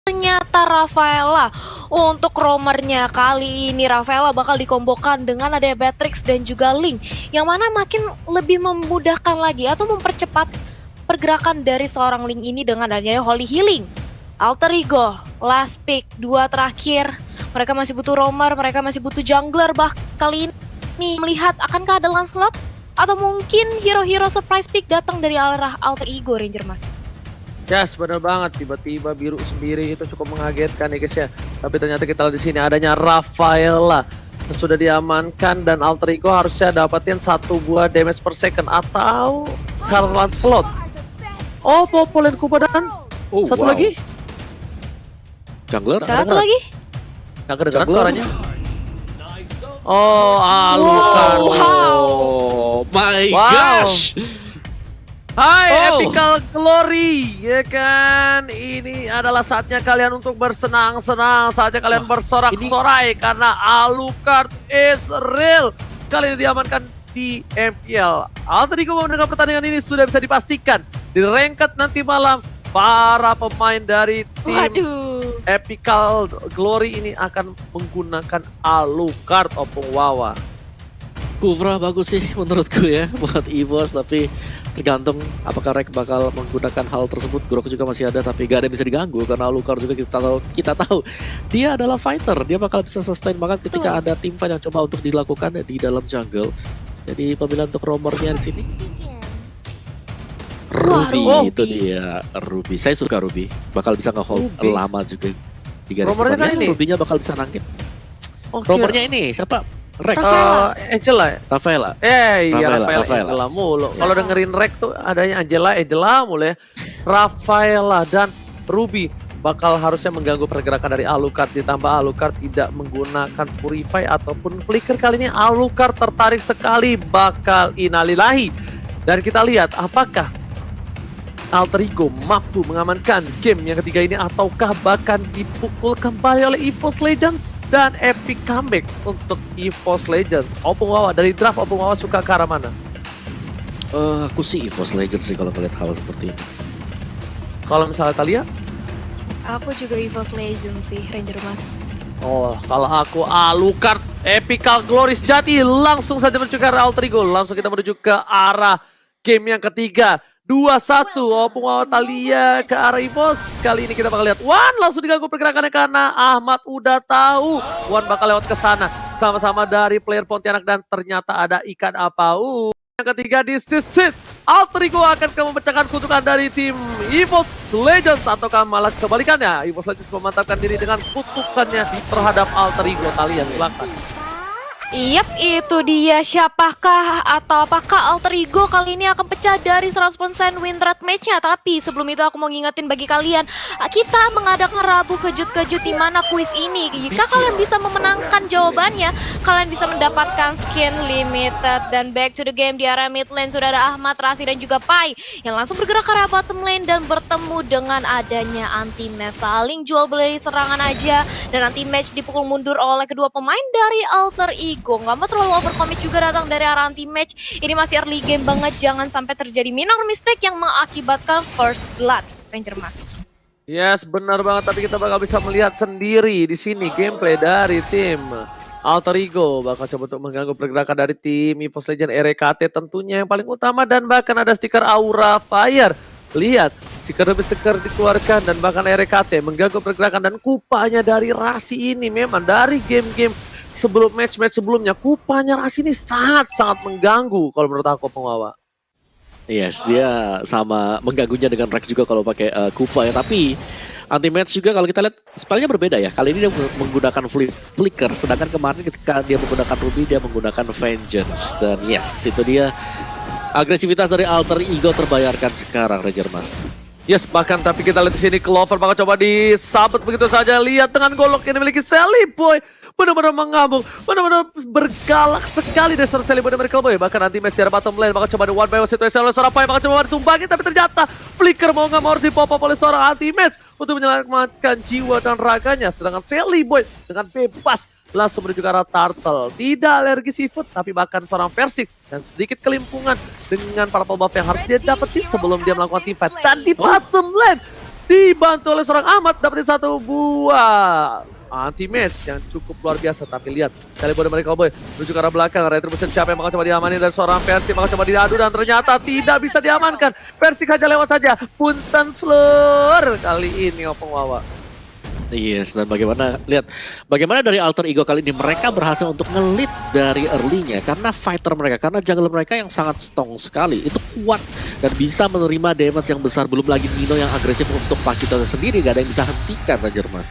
ternyata Rafaela untuk roamernya kali ini. Rafaela bakal dikombokan dengan adanya Beatrix dan juga Link, yang mana makin lebih memudahkan lagi atau mempercepat pergerakan dari seorang Link ini dengan adanya Holy Healing. Alter Ego, last pick, 2 terakhir. Mereka masih butuh roamer, mereka masih butuh jungler. Kali ini melihat akankah ada Lancelot? Atau mungkin hero-hero surprise pick datang dari arah Alter Ego, Ranger Mas? Yes, benar banget. Tiba-tiba biru sendiri itu cukup mengagetkan ya guys ya. Tapi ternyata kita lihat di sini adanya Rafaela yang sudah diamankan dan Alter Ego harusnya dapatin 1 buah damage per second atau Karl Lancelot. Oh, Popolen Kupa dan satu lagi. Jungler? Satu lagi? Nggak kedengeran suaranya. Oh, Alucard. Oh my gosh. Hai Epical Glory, ya kan? Ini adalah saatnya kalian untuk bersenang-senang, saatnya kalian bersorak-sorai karena Alucard is real. Kali ini diamankan di MPL. Alter Ego mendengar pertandingan ini sudah bisa dipastikan di ranked nanti malam para pemain dari tim Epical Glory ini akan menggunakan Alucard Opung Wawa. Kufra bagus sih menurutku ya buat EVOS, tapi tergantung apakah Rek bakal menggunakan hal tersebut. Grok juga masih ada tapi gak ada yang bisa diganggu karena Alucard juga kita tahu dia adalah fighter, dia bakal bisa sustain banget ketika ada tim fight yang coba untuk dilakukan di dalam jungle. Jadi pemilihan untuk roamernya di sini Ruby, itu dia Ruby. Saya suka Ruby, bakal bisa nge-hold lama juga di garis roamernya kan ini Ruby-nya bakal bisa nangkit. Roamernya ini siapa? Rek. Angela ya? Rafaela. Iya Rafaela mulu. Kalau dengerin Rek tuh adanya Angela mulu ya. Rafaela dan Ruby bakal harusnya mengganggu pergerakan dari Alucard, ditambah Alucard tidak menggunakan Purify ataupun Flicker. Kali ini Alucard tertarik sekali bakal Innalillahi. Dan kita lihat apakah Alter Ego mampu mengamankan game yang ketiga ini ataukah bahkan dipukul kembali oleh EVOS Legends dan epic comeback untuk EVOS Legends. Opung Wawa dari draft, Opung Wawa suka ke arah mana? Aku sih EVOS Legends sih kalau melihat hal seperti ini. Kalau misalnya Talia? Aku juga EVOS Legends sih, Ranger Mas. Oh, kalau aku Alucard Epical Glory sejati, langsung saja menuju ke arah Alter Ego. Langsung kita menuju ke arah game yang ketiga. 2-1, Opung Wawa Talia ke arah EVOS. Kali ini kita bakal lihat Wan langsung diganggu pergerakannya karena Ahmad udah tahu Wan bakal lewat ke sana. Sama-sama dari player Pontianak dan ternyata ada ikan apau. Yang ketiga di Sisit, Alter Ego akan memecahkan kutukan dari tim EVOS Legends ataukah malah kebalikannya. EVOS Legends memantapkan diri dengan kutukannya terhadap Alter Ego. Talia silakan. Yap, itu dia. Siapakah atau apakah Alter Ego kali ini akan pecah dari 100% win rate match-nya? Tapi sebelum itu aku mau ngingetin bagi kalian, kita mengadakan Rabu kejut-kejut di mana kuis ini. Jika kalian bisa memenangkan jawabannya, kalian bisa mendapatkan skin limited. Dan back to the game di area mid lane sudah ada Ahmad, Rasi dan juga Pai yang langsung bergerak ke arah bottom lane dan bertemu dengan adanya anti-match. Saling jual beli serangan aja dan anti-match dipukul mundur oleh kedua pemain dari Alter Ego. Nggak mau terlalu overcommit juga datang dari arah anti-match. Ini masih early game banget, jangan sampai terjadi minor mistake yang mengakibatkan first blood, Ranger Mas. Yes, benar banget. Tapi kita bakal bisa melihat sendiri di sini gameplay dari tim Alter Ego. Bakal coba untuk mengganggu pergerakan dari tim EVOS Legends RKT tentunya yang paling utama. Dan bahkan ada stiker Aura Fire. Lihat, stiker demi stiker dikeluarkan dan bahkan RKT mengganggu pergerakan. Dan kupanya dari Rasi ini memang dari game-game sebelum match-match sebelumnya, kupanya Rasi ini sangat-sangat mengganggu kalau menurut aku, Pengwawa. Yes, dia sama mengganggunya dengan Rex juga kalau pakai Kupa ya. Tapi anti-match juga kalau kita lihat spellnya berbeda ya. Kali ini dia menggunakan Flicker, sedangkan kemarin ketika dia menggunakan Ruby dia menggunakan Vengeance. Dan yes, itu dia agresivitas dari Alter Ego terbayarkan sekarang, Ranger Mas. Yes, bahkan tapi kita lihat di sini Clover bakal coba disabet begitu saja. Lihat dengan golok yang dimiliki Sally Boy, benar-benar mengamuk, benar-benar bergalak sekali dari Sally Boy dan Miracle Boy. Bahkan nanti match di bottom lane bakal coba di one by one situation oleh seorang Pai, bakal coba ditumbangin tapi ternyata Flicker mau nggak mau harus dipop oleh seorang anti-match untuk menyelamatkan jiwa dan raganya. Sedangkan Sally Boy dengan bebas langsung menuju ke arah Turtle. Tidak alergi seafood, tapi bahkan seorang Persik dan sedikit kelimpungan dengan para buff yang harus dia dapetin sebelum dia melakukan team fight. Dan di bottom lane, dibantu oleh seorang Ahmad, dapetin satu buah anti-match yang cukup luar biasa. Tapi lihat, kali bodoh dari Cowboy menuju ke arah belakang. Retribution siapa yang bakal coba diamanin dari seorang Persik, bakal coba diadu dan ternyata tidak bisa diamankan. Persik hanya lewat saja, punten slur kali ini Opung Wawa. Yes, dan bagaimana dari Alter Ego kali ini mereka berhasil untuk ngelit dari early-nya karena fighter mereka, karena jungle mereka yang sangat strong sekali, itu kuat dan bisa menerima damage yang besar. Belum lagi Nino yang agresif untuk Pakito sendiri, gak ada yang bisa hentikan Ranger Mas.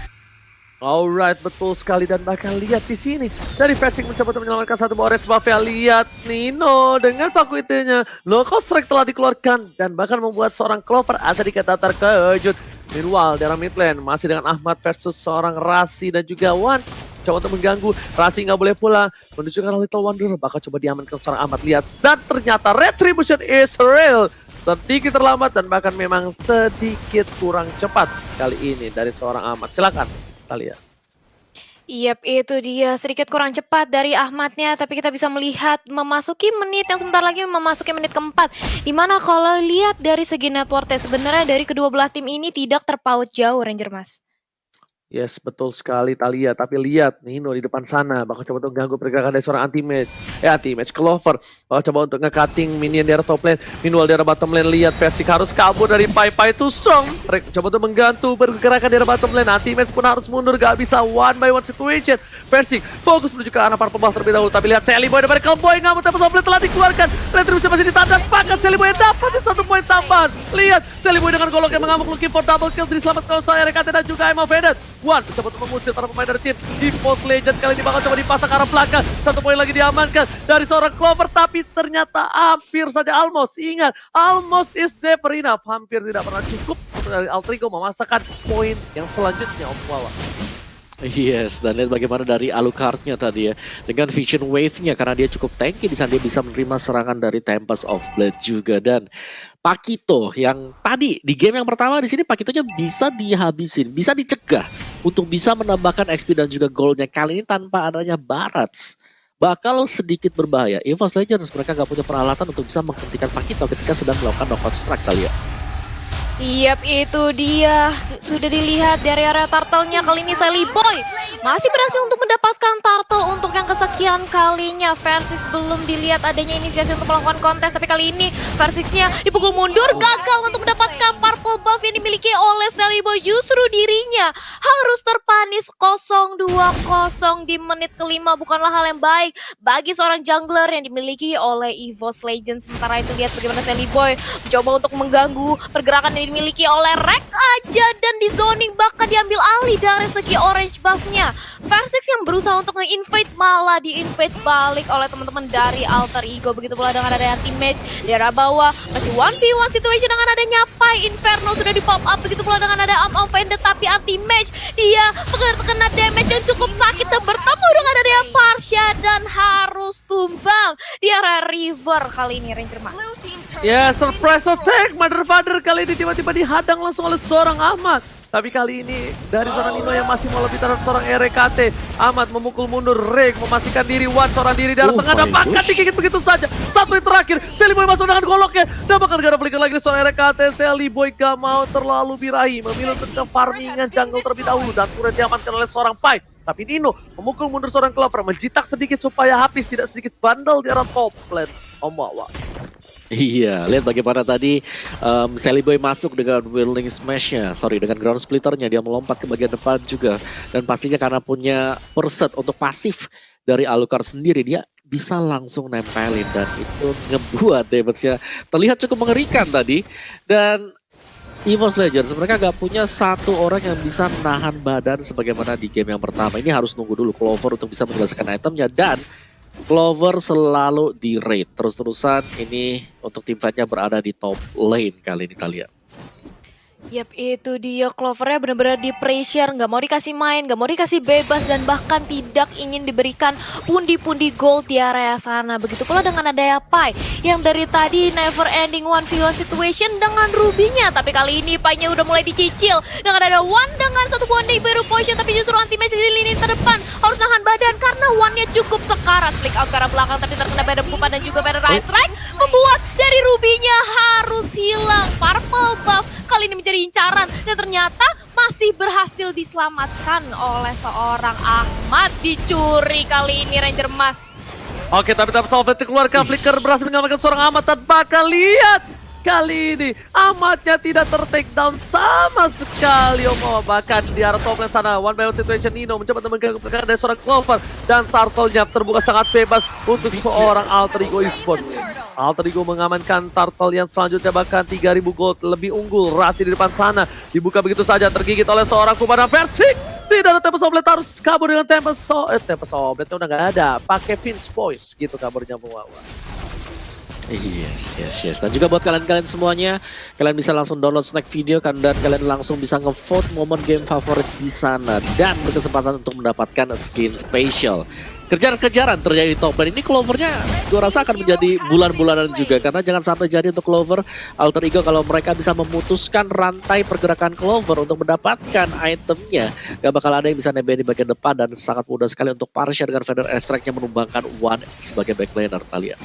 Alright, betul sekali, dan bahkan lihat di sini dari Persik mencoba untuk menyelamatkan satu orange buff ya. Lihat Nino dengan paku itunya, local strike telah dikeluarkan dan bahkan membuat seorang Clover asa dikata terkejut. Meanwhile, dalam mid lane masih dengan Ahmad versus seorang Rasi dan juga Wan. Coba untuk mengganggu, Rasi nggak boleh pulang. Menuju ke Little Wonder, bakal coba diamankan seorang Ahmad. Lihat, dan ternyata Retribution is real. Sedikit terlambat dan bahkan memang sedikit kurang cepat kali ini dari seorang Ahmad. Silakan, kita lihat. Yap, itu dia sedikit kurang cepat dari Ahmadnya, tapi kita bisa melihat memasuki menit yang sebentar lagi memasuki menit keempat. Dimana kalau lihat dari segi networknya sebenarnya dari kedua belah tim ini tidak terpaut jauh Ranger Mas. Yes, betul sekali Thalia. Tapi lihat Nino di depan sana bakal coba untuk ganggu pergerakan dari seorang anti-match Clover. Bakal coba untuk nge-cutting minion di arah top lane. Meanwhile di arah bottom lane, lihat Persik harus kabur dari Pai itu strong. Mereka coba untuk menggantu pergerakan di arah bottom lane. Anti-match pun harus mundur, gak bisa one by one situation. Persik fokus menuju ke arah para pembawa terlebih dahulu. Tapi lihat Sally Boy dari Cowboy, nggak mau tempat top lane telah dikeluarkan. Retribution masih ditandang, bahkan Sally Boy dapat satu poin tambahan. Lihat Sally Boy dengan golok yang mengamuk, looking for double kill. Diselamatkan oleh RKT dan juga Emo Faded. Wan coba untuk mengusir para pemain dari tim Default Legend. Kali ini bakal coba dipasang ke arah belakang. Satu poin lagi diamankan dari seorang Clover, tapi ternyata hampir saja almost. Ingat, almost is never enough. Hampir tidak pernah cukup untuk dari Alter Ego memasakkan poin yang selanjutnya, Om Wawa. Yes, dan lihat bagaimana dari Alucardnya tadi ya, dengan Vision Wave-nya, karena dia cukup tanky di sana, dia bisa menerima serangan dari Tempest of Blood juga. Dan Pakito yang tadi di game yang pertama di sini Pakitonya bisa dihabisin, bisa dicegah untuk bisa menambahkan XP dan juga gold-nya. Kali ini tanpa adanya Barats bakal sedikit berbahaya. EVOS Legends mereka gak punya peralatan untuk bisa menghentikan Pakito ketika sedang melakukan knockout strike kali ya. Yap, itu dia. Sudah dilihat dari area turtle-nya. Kali ini Sally Boy masih berhasil untuk mendapatkan turtle untuk yang kesekian kalinya. Versus belum dilihat adanya inisiasi untuk melakukan kontes, tapi kali ini Versixnya dipukul mundur, gagal untuk mendapatkan purple buff yang dimiliki oleh Sally Boy. Justru dirinya harus terpanis 0-2-0 di menit kelima. Bukanlah hal yang baik bagi seorang jungler yang dimiliki oleh EVOS Legends. Sementara itu lihat bagaimana Sally Boy mencoba untuk mengganggu pergerakan yang dimiliki oleh Rek aja, dan di zoning bahkan diambil alih dari segi orange buff-nya. Versix yang berusaha untuk nge-invade malah di-invade balik oleh teman-teman dari Alter Ego. Begitu pula dengan ada anti-match di arah bawah, masih 1v1 situation dengan adanya Pai. Inferno sudah di-pop up, begitu pula dengan ada Offended, tapi anti-match dia terkena damage yang cukup sakit dan bertemu dengan ada Parsha dan harus tumbang di area river kali ini Ranger Mas. Ya, surprise attack Mother Father kali ini tiba-tiba dihadang langsung oleh seorang Ahmad. Tapi kali ini dari seorang Nino yang masih mau lebih terhadap seorang RKT. Ahmad memukul mundur Rek, memastikan diri Wan, seorang diri dari tengah dan bahkan digigit begitu saja. Satu yang terakhir, Sally Boy masuk dengan goloknya. Dan bakal gak ada flicker lagi seorang RKT. Sally Boy gak mau terlalu birahi, memilih untuk ke farmingan jungle terlebih dahulu dan turret diamankan oleh seorang Pai. Tapi Nino memukul mundur seorang Clover, menjitak sedikit supaya habis tidak sedikit bandel di arah top lane. Om Wawa. Iya, lihat bagaimana tadi Sally Boy masuk dengan Whirling Smash-nya, dengan ground splitternya, dia melompat ke bagian depan juga. Dan pastinya karena punya perset untuk pasif dari Alucard sendiri, dia bisa langsung nempelin dan itu ngebuat damage-nya terlihat cukup mengerikan tadi. Dan EVOS Legends mereka gak punya satu orang yang bisa nahan badan sebagaimana di game yang pertama. Ini harus nunggu dulu Clover untuk bisa menyelesaikan itemnya, dan Clover selalu di raid terus-terusan ini untuk tim fightnya berada di top lane kali ini Thalia. Yap, itu dia, Clovernya benar-benar di pressure, nggak mau dikasih main, nggak mau dikasih bebas, dan bahkan tidak ingin diberikan pundi-pundi gold di area sana. Begitu pula dengan ada Pai yang dari tadi never ending 1v1 situation dengan Ruby-nya, tapi kali ini Pai-nya udah mulai dicicil dengan ada Wan dengan satu bonding baru potion, tapi justru anti-match di lini terdepan harus nahan badan karena Wan-nya cukup sekarat. Flick out ke arah belakang tapi terkena Bada Pupa dan juga Bada Rise Strike, membuat dari Ruby-nya harus hilang purple buff. kali ini menjadi incaran. Dan ternyata masih berhasil diselamatkan oleh seorang Ahmad. Dicuri kali ini Ranger Mas. Oke, tapi Solvet dikeluarkan, Flicker berhasil menyelamatkan seorang Ahmad dan bakal lihat. Kali ini Ahmadnya tidak ter-takedown sama sekali. Bahkan di arah top lane sana, one by one situation, Nino mencoba mengganggu dari seorang Clover. Dan Turtle-nya terbuka sangat bebas untuk seorang Alter Ego Esports. Alter Ego mengamankan Turtle yang selanjutnya bahkan 3000 gold lebih unggul. Rasi di depan sana dibuka begitu saja, tergigit oleh seorang Kuba dan Versing. Tidak ada Tempest Oblet, harus kabur dengan Tempest Oblet udah gak ada. Pakai Vince Voice gitu kaburnya Wawa. Yes. Dan juga buat kalian semuanya, kalian bisa langsung download snack video kan, dan kalian langsung bisa ngevote momen game favorit di sana dan berkesempatan untuk mendapatkan skin spesial. Kejar-kejaran terjadi di top lane ini, Clovernya gue rasa akan menjadi bulan-bulanan juga, karena jangan sampai jadi untuk Clover Alter Ego kalau mereka bisa memutuskan rantai pergerakan Clover untuk mendapatkan itemnya, gak bakal ada yang bisa nebeng di bagian depan, dan sangat mudah sekali untuk Parsha dengan Feather Extract-nya menumbangkan One sebagai backlaner Talia.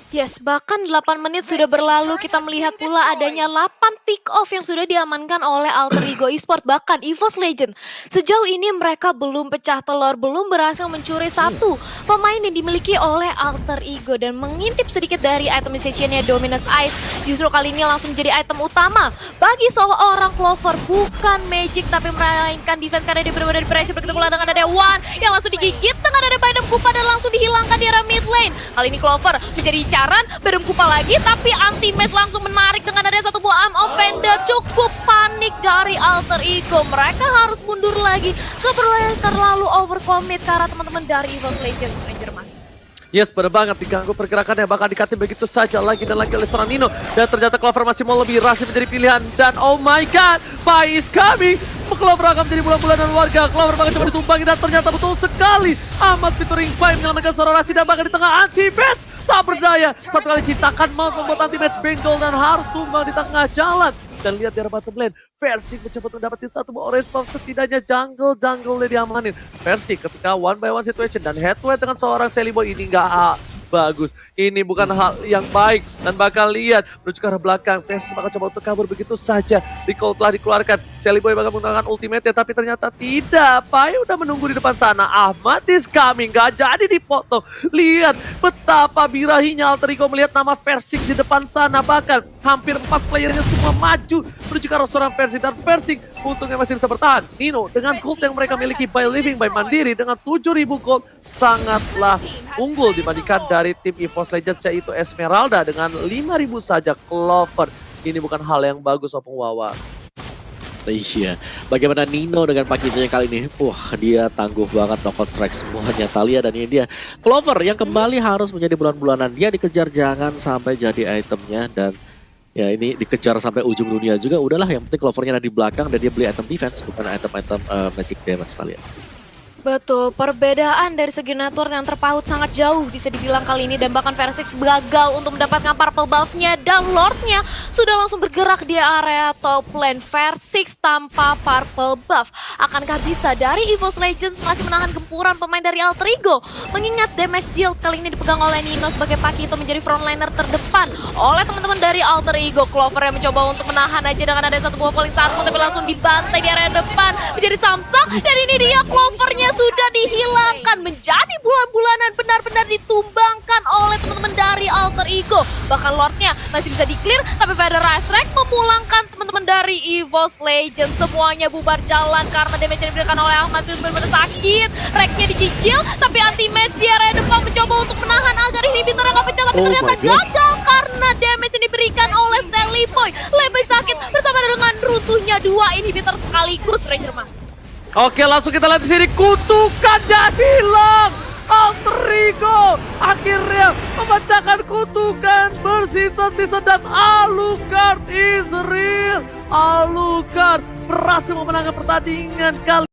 Yes, bahkan 8 menit sudah berlalu, kita melihat pula adanya 8 pick off yang sudah diamankan oleh Alter Ego Esports. Bahkan EVOS Legend sejauh ini mereka belum pecah telur, belum berhasil mencuri satu pemain yang dimiliki oleh Alter Ego. Dan mengintip sedikit dari itemization-nya Dominus Ice, justru kali ini langsung menjadi item utama bagi seorang Clover. Bukan magic tapi melainkan defense, karena dia benar-benar di pressure. Begitu pula dengan ada One yang langsung digigit dengan ada Badam Kupa dan langsung dihilangkan di arah mid lane. Kali ini Clover menjadi Badam Kupa lagi, tapi anti-match langsung menarik dengan ada satu buah arm of Panda. Cukup panik dari Alter Ego, mereka harus mundur lagi. Terlalu overcommit karena teman-teman dari EVOS Legends, Ranger Mas. Yes, benar banget, diganggu pergerakannya, bakal dikatim begitu saja lagi dan lagi oleh seorang Nino. Dan ternyata Clover masih mau lebih, Rasi menjadi pilihan. Dan oh my god, Pai is coming. Clover akan menjadi bulan-bulanan warga. Clover bahkan coba ditumpangi dan ternyata betul sekali Ahmad featuring Pai menyelamatkan seorang Rasi, dan bahkan di tengah anti-match tak berdaya. Satu kali ciptakan mau membuat anti-match benggol dan harus tumbang di tengah jalan. Dan lihat di arah bottom lane, Versing mencoba mendapatkan satu orange buff, setidaknya jungle-jungle-nya diamanin. Versing ketika one by one situation dan head to head dengan seorang Sally Boy ini nggak bagus. Ini bukan hal yang baik, dan bakal lihat menuju ke arah belakang. Versing bakal coba untuk kabur begitu saja. Recall telah dikeluarkan, Sally Boy bakal menggunakan ultimate-nya, tapi ternyata tidak. Pai udah menunggu di depan sana. Ahmad is coming, gak jadi dipotong. Lihat betapa birahinya Alter Ego melihat nama Versing di depan sana. Bahkan hampir 4 playernya semua maju menuju ke arah seorang Versing, dan Versing untungnya masih bisa bertahan. Nino dengan gold yang mereka miliki by living by mandiri dengan 7.000 gold sangatlah unggul dibandingkan dari tim EVOS Legends, yaitu Esmeralda dengan 5.000 saja. Clover ini bukan hal yang bagus Opung Wawa. Iya, bagaimana Nino dengan paketnya kali ini? Wah, dia tangguh banget, knockout strike semuanya Talia, dan ini dia Clover yang kembali harus menjadi bulan-bulanan. Dia dikejar jangan sampai jadi itemnya, dan ya ini dikejar sampai ujung dunia juga. Udahlah, yang penting Clovernya ada di belakang dan dia beli item defense, bukan item-item magic damage Talia. Betul, perbedaan dari segi network yang terpaut sangat jauh bisa dibilang kali ini, dan bahkan Versix gagal untuk mendapatkan purple buff-nya, dan Lord-nya sudah langsung bergerak di area top lane. Versix tanpa purple buff, akankah bisa dari EVOS Legends masih menahan gempuran pemain dari Alter Ego? Mengingat damage deal kali ini dipegang oleh Nino sebagai Pakito menjadi frontliner terdepan oleh teman-teman dari Alter Ego. Clover yang mencoba untuk menahan aja dengan ada satu buah falling target, tapi langsung dibantai di area depan menjadi Samsung, dan ini dia Clovernya sudah dihilangkan, menjadi bulan-bulanan benar-benar ditumbangkan oleh teman-teman dari Alter Ego. Bahkan Lordnya masih bisa di-clear, tapi Feather Extract memulangkan teman-teman dari EVOS Legends. Semuanya bubar jalan karena damage yang diberikan oleh Ahmad itu benar-benar sakit. Rack-nya dicicil, tapi anti-match di area depan mencoba untuk menahan agar inhibitor nggak pecah, tapi ternyata gagal karena damage yang diberikan oleh Sally Boy. Lebih sakit bersama dengan runtuhnya 2 inhibitor sekaligus, Ranger Mas. Oke, langsung kita lihat di sini, kutukannya hilang. Alter Ego akhirnya memecahkan kutukan berseason-season, dan Alucard is real. Alucard berhasil memenangkan pertandingan kali